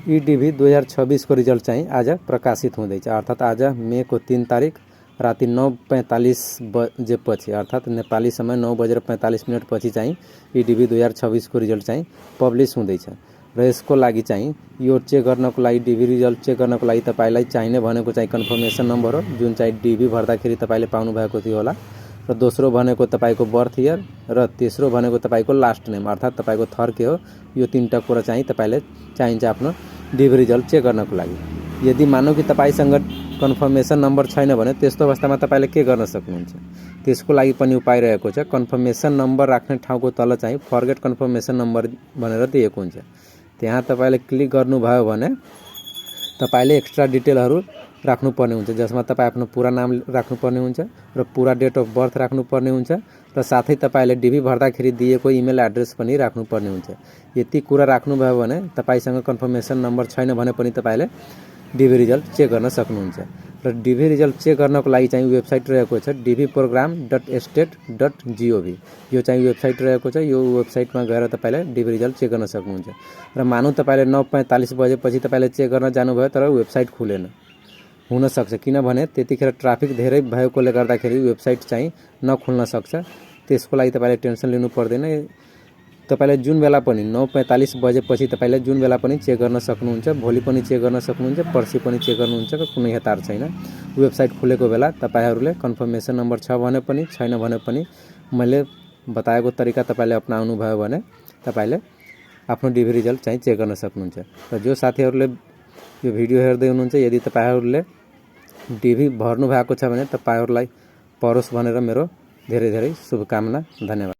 ई DV 2026 को result चाहिँ आज प्रकाशित हुँदैछ, अर्थात् आज मेको 3 तारिक राति 9:45 बजेपछि अर्थात् नेपाली समय 9:45 पछि चाहिँ ई डीभी 2026 को रिजल्ट चाहिँ पब्लिस हुँदैछ। र यसको लागि चाहिँ यो चेक गर्नको लागि डीभी रिजल्ट चेक गर्नको लागि तपाईलाई चाहिने भनेको चाहिँ कन्फर्मेसन नम्बर हो, जुन चाहिँ डीभी भर्दाखेरि तपाईले पाउनु भएको थियो होला। र दोस्रो भनेको तपाईको बर्थ इयर र तेस्रो भनेको तपाईको लास्ट नेम अर्थात् तपाईको थर के हो। यो तीनटा कुरा चाहिँ तपाईले चाहिन्छ आफ्नो डीभी रिजल्ट चेक गर्नको लागि। यदि मानौ कि तपाईसँग कन्फर्मेसन नम्बर छैन भने त्यस्तो अवस्थामा तपाईले के गर्न सक्नुहुन्छ, त्यसको लागि पनि उपाय रहेको छ। कन्फर्मेसन नम्बर राख्ने ठाउँको तल चाहिँ फर्गेट कन्फर्मेसन नम्बर भनेर दिएको हुन्छ। त्यहाँ तपाईले क्लिक गर्नुभयो भने तपाईले एक्स्ट्रा डिटेलहरु राख्नुपर्ने हुन्छ, जसमा तपाई आफ्नो पूरा नाम राख्नुपर्ने हुन्छ र पूरा डेट अफ बर्थ राख्नुपर्ने हुन्छ र साथै तपाईले डीभी भर्दाखेरि दिएको इमेल एड्रेस पनि राख्नुपर्ने हुन्छ। यति कुरा राख्नुभयो भने तपाईसँग कन्फर्मेसन नम्बर छैन भने पनि तपाईले डीभी रिजल्ट चेक गर्न सक्नुहुन्छ। र डीभी रिजल्ट चेक गर्नको लागि चाहिँ वेबसाइट रहेको छ dvprogram.state.gov। यो चाहिँ वेबसाइट रहेको छ। यो वेबसाइटमा गएर तपाईले डीभी रिजल्ट चेक गर्न सक्नुहुन्छ। र मानौ तपाईले 9:45 बजेपछि तपाईले चेक गर्न जानुभयो तर वेबसाइट खुलेन, हुन सक्छ किनभने त्यतिखेर ट्राफिक धेरै भएकोले गर्दाखेरि वेबसाइट चाहिँ नखुल्न सक्छ। त्यसको लागि तपाईले टेन्सन लिनु पर्दैन। तपाईले जुन बेला पनि 9:45 बजेपछि तपाईले जुन बेला पनि चेक गर्न सक्नुहुन्छ, भोलि पनि चेक गर्न सक्नुहुन्छ, पर्सि पनि चेक गर्नुहुन्छ, कुनै हतार छैन। वेबसाइट खुलेको बेला तपाईहरुले कन्फर्मेसन नम्बर छ भने पनि छैन भने पनि मैले बताएको तरिका तपाईले अपनाउनु भयो भने तपाईले आफ्नो डीभी रिजल्ट चाहिँ चेक गर्न सक्नुहुन्छ। र जो साथीहरुले यो भिडियो हेर्दै हुनुहुन्छ, यदि तपाईहरुले डीभी भर्नु भएको छ भने तपाईहरुलाई परोस् भनेर मेरो धेरै धेरै शुभकामना। धन्यवाद।